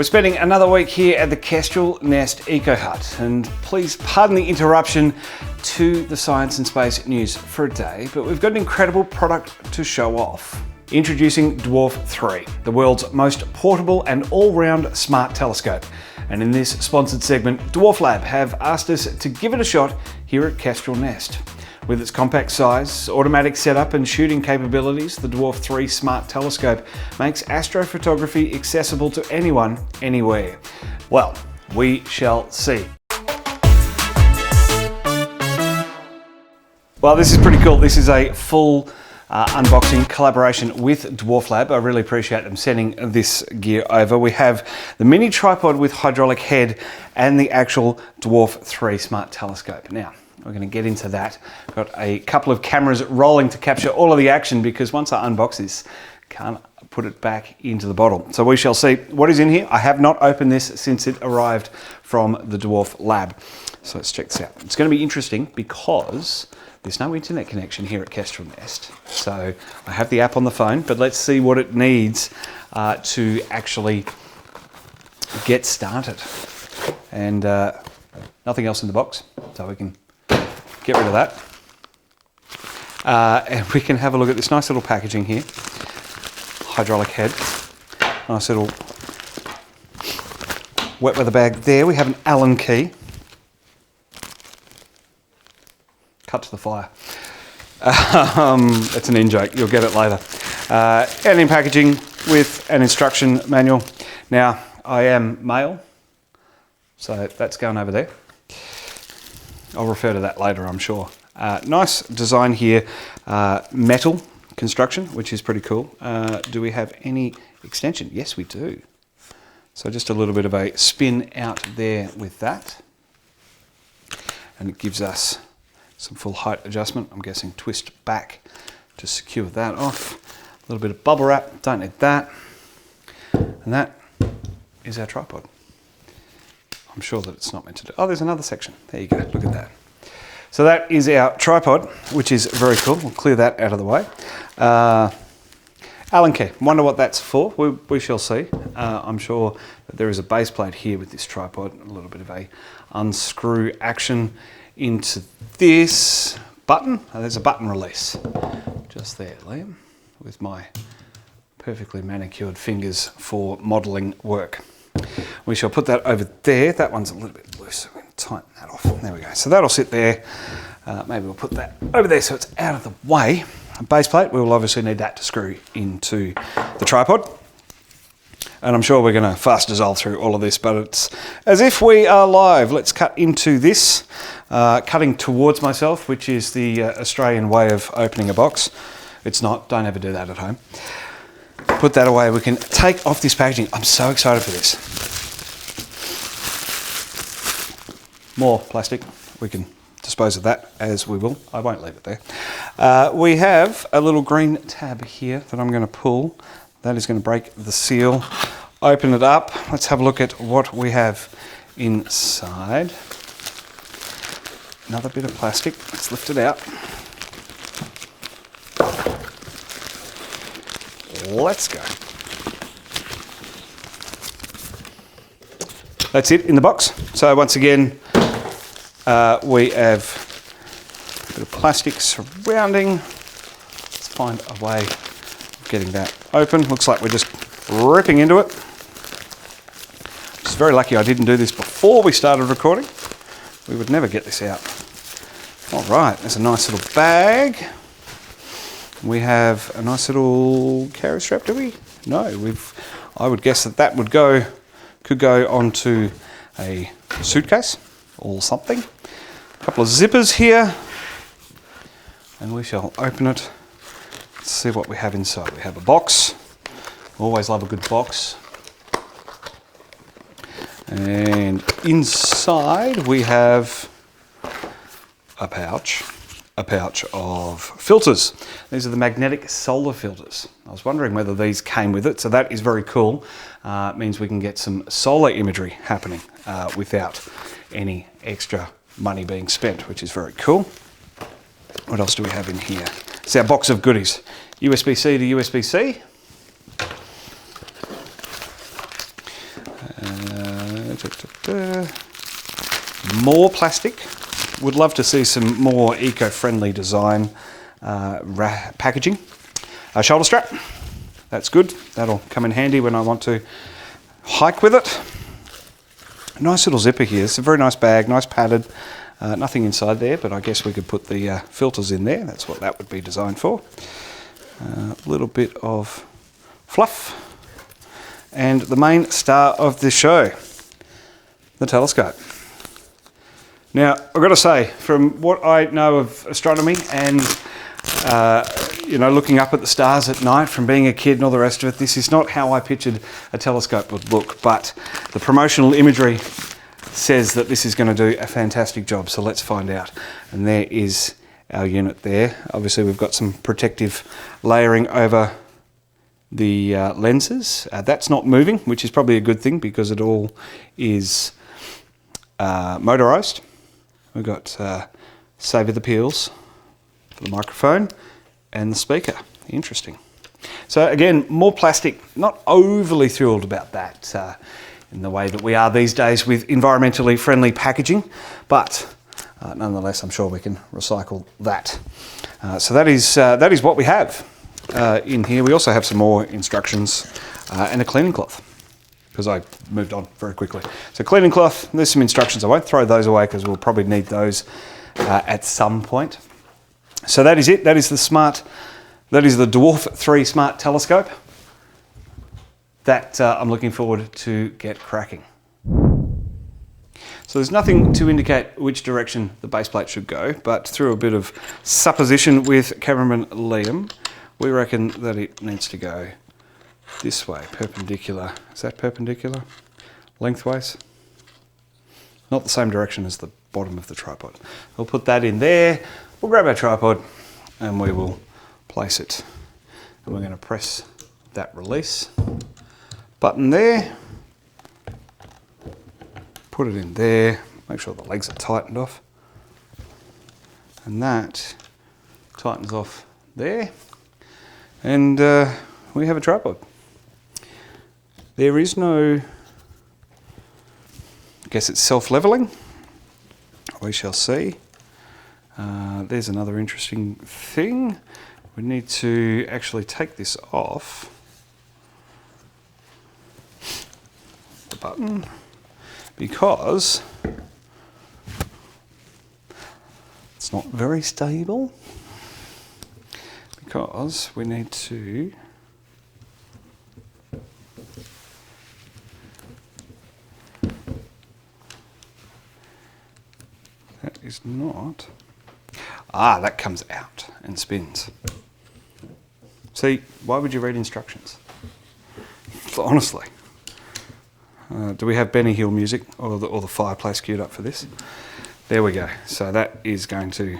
We're spending another week here at the Kestrel Nest Eco Hut, and please pardon the interruption to the science and space news for a day, but we've got an incredible product to show off. Introducing DWARF3, the world's most portable and all-round smart telescope. And in this sponsored segment, Dwarf Lab have asked us to give it a shot here at Kestrel Nest. With its compact size, automatic setup and shooting capabilities, the DWARF3 smart telescope makes astrophotography accessible to anyone, anywhere. Well, we shall see. Well, this is pretty cool. This is a full unboxing collaboration with Dwarf Lab. I really appreciate them sending this gear over. We have the mini tripod with hydraulic head and the actual DWARF3 smart telescope. Now, we're going to get into that. Got a couple of cameras rolling to capture all of the action because once I unbox this, can't put it back into the bottle. So we shall see what is in here. I have not opened this since it arrived from the Dwarf Lab. So let's check this out. It's going to be interesting because there's no internet connection here at Kestrel Nest. So I have the app on the phone, but let's see what it needs to actually get started. And nothing else in the box, so we can get rid of that. And we can have a look at this nice little packaging here. Hydraulic head. Nice little wet weather bag there. We have an Allen key. Cut to the fire. It's an in-joke, you'll get it later. And in packaging with an instruction manual. Now, I am male, so that's going over there. I'll refer to that later, I'm sure. Nice design here, metal construction, which is pretty cool. Do we have any extension? Yes, we do. So just a little bit of a spin out there with that. And it gives us some full height adjustment. I'm guessing twist back to secure that off. A little bit of bubble wrap, don't need that. And that is our tripod. I'm sure that it's not meant to do. Oh, there's another section. There you go, look at that. So that is our tripod, which is very cool. We'll clear that out of the way. Allen key, wonder what that's for. We shall see. I'm sure that there is a base plate here with this tripod. A little bit of a unscrew action into this button. Oh, there's a button release just there, Liam, with my perfectly manicured fingers for modelling work. We shall put that over there. That one's a little bit loose, so we can tighten that off. There we go. So that'll sit there. Maybe we'll put that over there so it's out of the way. A base plate, we will obviously need that to screw into the tripod. And I'm sure we're going to fast dissolve through all of this, but it's as if we are live. Let's cut into this. Cutting towards myself, which is the Australian way of opening a box. It's not, don't ever do that at home. Put that away. We can take off this packaging. I'm so excited for this. More plastic. We can dispose of that as we will. I won't leave it there. We have a little green tab here that I'm going to pull. That is going to break the seal. Open it up. Let's have a look at what we have inside. Another bit of plastic. Let's lift it out. Let's go. That's it in the box. So once again, we have a bit of plastic surrounding. Let's find a way of getting that open. Looks like we're just ripping into it. Just very lucky I didn't do this before we started recording. We would never get this out. All right, there's a nice little bag. We have a nice little carry strap, do we? No, I would guess that could go onto a suitcase or something. A couple of zippers here. And we shall open it. Let's see what we have inside. We have a box. Always love a good box. And inside we have a pouch of filters. These are the magnetic solar filters. I was wondering whether these came with it, so that is very cool. It means we can get some solar imagery happening without any extra money being spent, which is very cool. What else do we have in here? It's our box of goodies. USB-C to USB-C. more plastic. Would love to see some more eco-friendly design packaging. A shoulder strap, that's good. That'll come in handy when I want to hike with it. A nice little zipper here. It's a very nice bag, nice padded. Nothing inside there, but I guess we could put the filters in there. That's what that would be designed for. A little bit of fluff. And the main star of the show, the telescope. Now, I've got to say, from what I know of astronomy and you know, looking up at the stars at night from being a kid and all the rest of it, this is not how I pictured a telescope would look, but the promotional imagery says that this is going to do a fantastic job, so let's find out. And there is our unit there. Obviously we've got some protective layering over the lenses. That's not moving, which is probably a good thing because it all is motorized. We've got Savour the Peels for the microphone and the speaker. Interesting. So again, more plastic. Not overly thrilled about that in the way that we are these days with environmentally friendly packaging, but nonetheless, I'm sure we can recycle that. So that is what we have in here. We also have some more instructions and a cleaning cloth, because I moved on very quickly. So cleaning cloth, there's some instructions. I won't throw those away because we'll probably need those at some point. So that is it. That is the DWARF3 smart telescope that I'm looking forward to get cracking. So there's nothing to indicate which direction the base plate should go, but through a bit of supposition with cameraman Liam, we reckon that it needs to go this way, perpendicular. Is that perpendicular? Lengthways? Not the same direction as the bottom of the tripod. We'll put that in there. We'll grab our tripod and we will place it. And we're going to press that release button there. Put it in there. Make sure the legs are tightened off. And that tightens off there. And we have a tripod. There is no, I guess it's self-leveling. We shall see. There's another interesting thing. We need to actually take this off the button because it's not very stable, because we need to that is not, that comes out and spins. See, why would you read instructions? Honestly. Do we have Benny Hill music or the fireplace queued up for this? There we go. So that is going to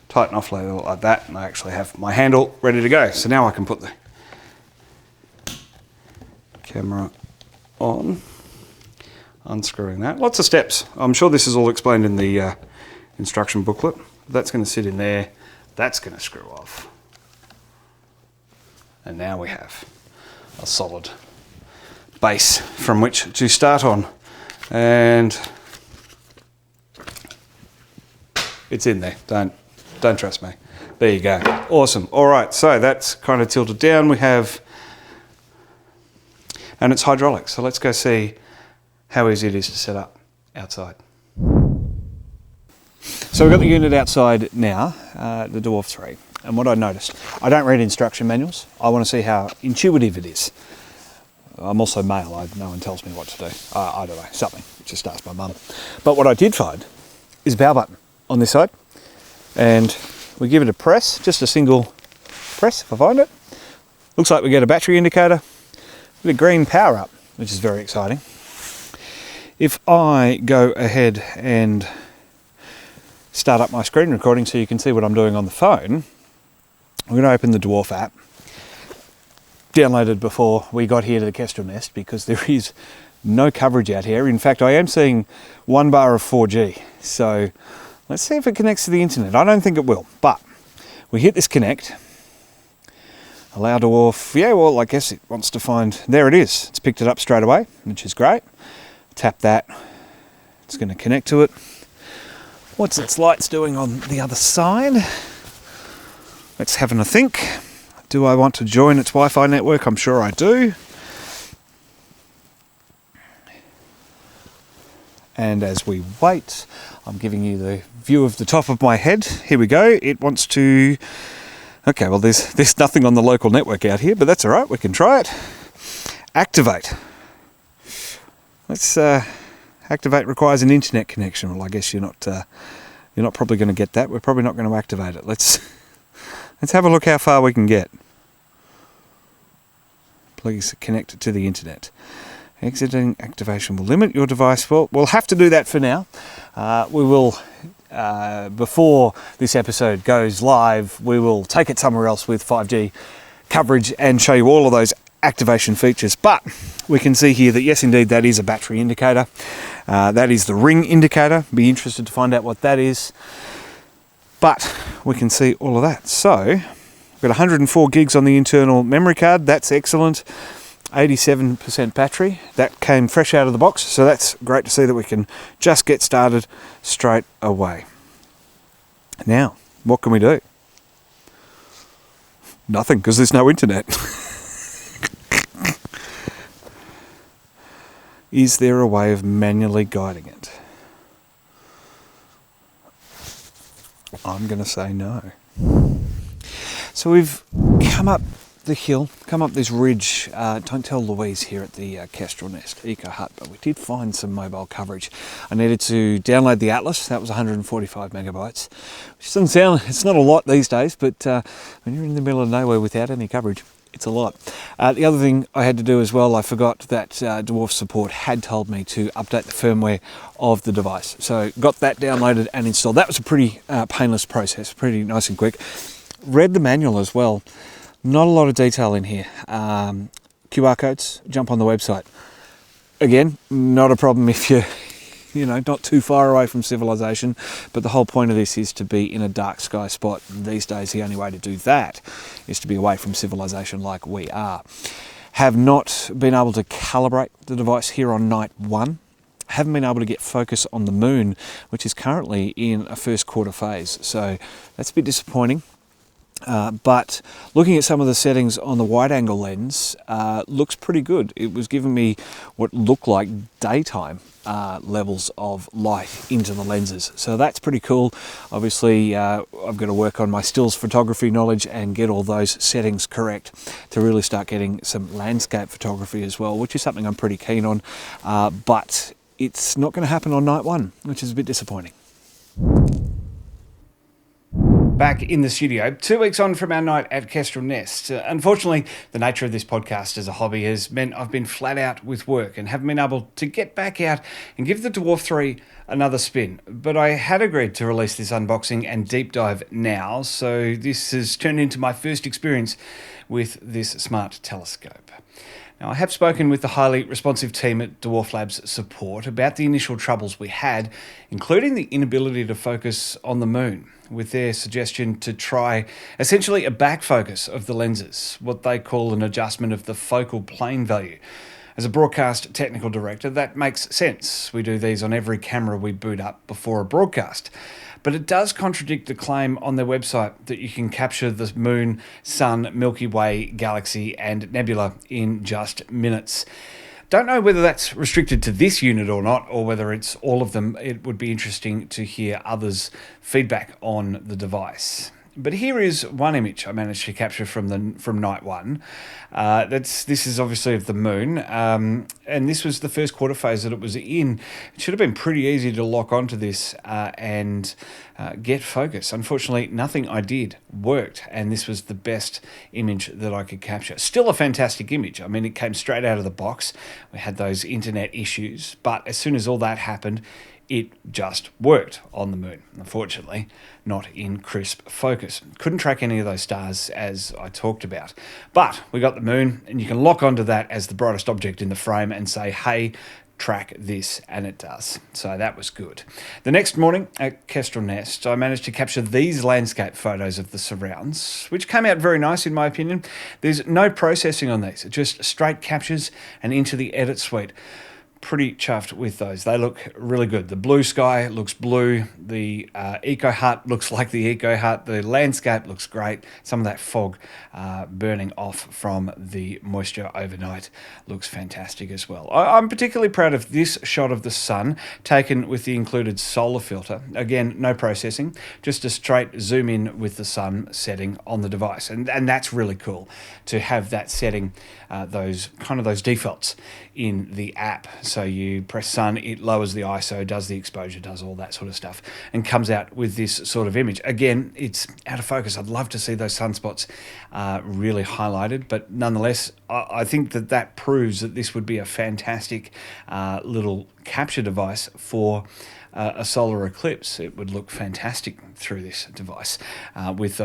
tighten off like that, and I actually have my handle ready to go. So now I can put the camera on, unscrewing that. Lots of steps. I'm sure this is all explained in the instruction booklet. That's going to sit in there. That's going to screw off. And now we have a solid base from which to start on. And it's in there. Don't trust me. There you go. Awesome. All right, so that's kind of tilted down. We have, and it's hydraulic. So let's go see how easy it is to set up outside. So we've got the unit outside now, the DWARF3. And what I noticed, I don't read instruction manuals. I want to see how intuitive it is. I'm also male, no one tells me what to do. I don't know, something, just ask my mum. But what I did find is a power button on this side. And we give it a press, just a single press if I find it. Looks like we get a battery indicator with a green power up, which is very exciting. If I go ahead and start up my screen recording so you can see what I'm doing on the phone, I'm going to open the DWARF app, downloaded before we got here to the Kestrel Nest because there is no coverage out here. In fact, I am seeing 1 bar of 4G. So let's see if it connects to the internet. I don't think it will, but we hit this connect. Allow DWARF, yeah, well, I guess it wants to find, there it is. It's picked it up straight away, which is great. Tap that, It's going to connect to it. What's its lights doing on the other side? Let's have a think. Do I want to join its Wi-Fi network? I'm sure I do. And as we wait, I'm giving you the view of the top of my head. Here we go. It wants to... Okay, well, there's nothing on the local network out here, but that's all right. We can try it. Activate. Let's... Activate requires an internet connection. Well, I guess you're not probably going to get that. We're probably not going to activate it. Let's have a look how far we can get. Please connect it to the internet. Exiting activation will limit your device. Well, we'll have to do that for now. We will, before this episode goes live, we will take it somewhere else with 5G coverage and show you all of those activation features. But we can see here that yes, indeed, that is a battery indicator. That is the ring indicator. Be interested to find out what that is. But we can see all of that. So we've got 104 gigs on the internal memory card. That's excellent. 87% battery. That came fresh out of the box. So that's great to see that we can just get started straight away. Now, what can we do? Nothing, because there's no internet. Is there a way of manually guiding it? I'm going to say no. So we've come up the hill, come up this ridge. Don't tell Louise here at the Kestrel Nest Eco Hut, but we did find some mobile coverage. I needed to download the Atlas. That was 145 megabytes, which doesn't sound, it's not a lot these days, but when you're in the middle of nowhere without any coverage, it's a lot. The other thing I had to do as well, I forgot that DWARF support had told me to update the firmware of the device. So got that downloaded and installed. That was a pretty painless process, pretty nice and quick. Read the manual as well. Not a lot of detail in here. QR codes, jump on the website. Again, not a problem if you're not too far away from civilization, but the whole point of this is to be in a dark sky spot. These days, the only way to do that is to be away from civilization like we are. Have not been able to calibrate the device here on night 1. Haven't been able to get focus on the moon, which is currently in a first quarter phase. So that's a bit disappointing. But looking at some of the settings on the wide angle lens, looks pretty good. It was giving me what looked like daytime levels of light into the lenses. So that's pretty cool. Obviously, I've got to work on my stills photography knowledge and get all those settings correct to really start getting some landscape photography as well, which is something I'm pretty keen on. But it's not going to happen on night 1, which is a bit disappointing. Back in the studio, 2 weeks on from our night at Kestrel Nest. Unfortunately, the nature of this podcast as a hobby has meant I've been flat out with work and haven't been able to get back out and give the DWARF3 another spin. But I had agreed to release this unboxing and deep dive now, so this has turned into my first experience with this smart telescope. Now, I have spoken with the highly responsive team at Dwarf Labs Support about the initial troubles we had, including the inability to focus on the moon, with their suggestion to try essentially a back focus of the lenses, what they call an adjustment of the focal plane value. As a broadcast technical director, that makes sense. We do these on every camera we boot up before a broadcast. But it does contradict the claim on their website that you can capture the moon, sun, Milky Way, galaxy, and nebula in just minutes. Don't know whether that's restricted to this unit or not, or whether it's all of them. It would be interesting to hear others' feedback on the device. But here is one image I managed to capture from night 1. This is obviously of the moon, and this was the first quarter phase that it was in. It should have been pretty easy to lock onto this and get focus. Unfortunately, nothing I did worked, and this was the best image that I could capture. Still a fantastic image. I mean, it came straight out of the box. We had those internet issues, but as soon as all that happened, it just worked on the moon. Unfortunately, not in crisp focus. Couldn't track any of those stars as I talked about. But we got the moon, and you can lock onto that as the brightest object in the frame and say, hey, track this, and it does. So that was good. The next morning at Kestrel Nest, I managed to capture these landscape photos of the surrounds, which came out very nice in my opinion. There's no processing on these, just straight captures and into the edit suite. pretty chuffed with those. They look really good. The blue sky looks blue. The Eco Hut looks like the Eco Hut. The landscape looks great. Some of that fog burning off from the moisture overnight looks fantastic as well. I'm particularly proud of this shot of the sun taken with the included solar filter. Again, no processing, just a straight zoom in with the sun setting on the device. And that's really cool to have that setting, those defaults in the app. So you press sun, it lowers the ISO, does the exposure, does all that sort of stuff, and comes out with this sort of image. Again, it's out of focus. I'd love to see those sunspots really highlighted, but nonetheless, I think that proves that this would be a fantastic little capture device for a solar eclipse. It would look fantastic through this device with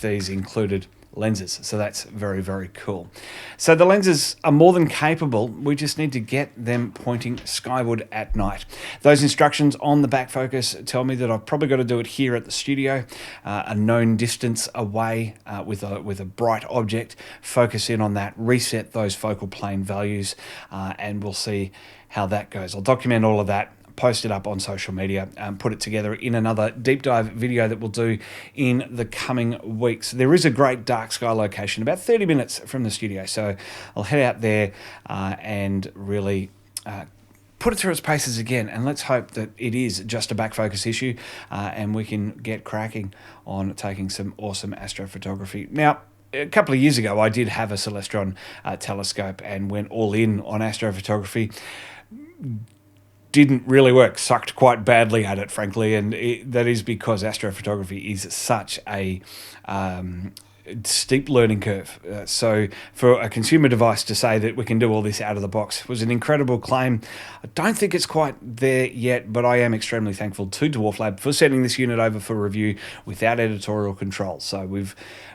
these included lenses. So that's very, very cool. So the lenses are more than capable. We just need to get them pointing skyward at night. Those instructions on the back focus tell me that I've probably got to do it here at the studio, a known distance away with a bright object, focus in on that, reset those focal plane values, and we'll see how that goes. I'll document all of that, post it up on social media, and put it together in another deep dive video that we'll do in the coming weeks. There is a great dark sky location about 30 minutes from the studio, so I'll head out there and really put it through its paces again, and let's hope that it is just a back focus issue and we can get cracking on taking some awesome astrophotography. Now, a couple of years ago, I did have a Celestron telescope and went all in on astrophotography. Didn't really work, sucked quite badly at it, frankly, and that is because astrophotography is such a steep learning curve. So for a consumer device to say that we can do all this out of the box was an incredible claim. I don't think it's quite there yet, but I am extremely thankful to Dwarf Lab for sending this unit over for review without editorial control. So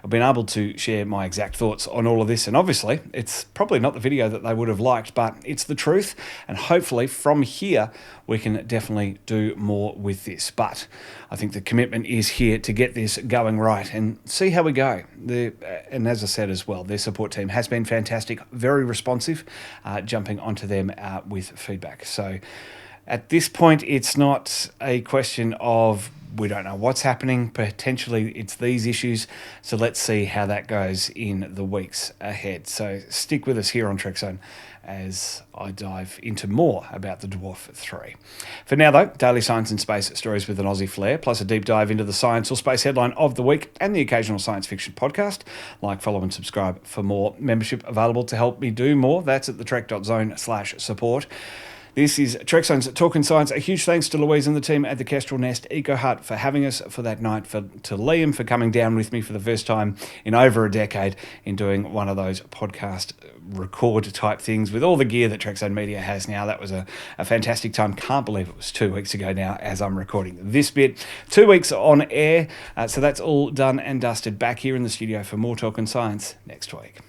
I've been able to share my exact thoughts on all of this, and obviously it's probably not the video that they would have liked, but it's the truth, and hopefully from here we can definitely do more with this. But I think the commitment is here to get this going right and see how we go. And as I said as well, their support team has been fantastic, very responsive, jumping onto them with feedback. So at this point, it's not a question of we don't know what's happening. Potentially it's these issues. So let's see how that goes in the weeks ahead. So stick with us here on Trekzone as I dive into more about the DWARF3. For now though, daily science and space stories with an Aussie flair, plus a deep dive into the science or space headline of the week and the occasional science fiction podcast. Like, follow and subscribe for more. Membership available to help me do more. That's at thetrek.zone/support. This is Trekzone's Talking Science. A huge thanks to Louise and the team at the Kestrel Nest Eco Hut for having us for that night, to Liam for coming down with me for the first time in over a decade in doing one of those podcast record type things with all the gear that Trekzone Media has now. That was a fantastic time. Can't believe it was 2 weeks ago now as I'm recording this bit. 2 weeks on air. So that's all done and dusted. Back here in the studio for more Talking Science next week.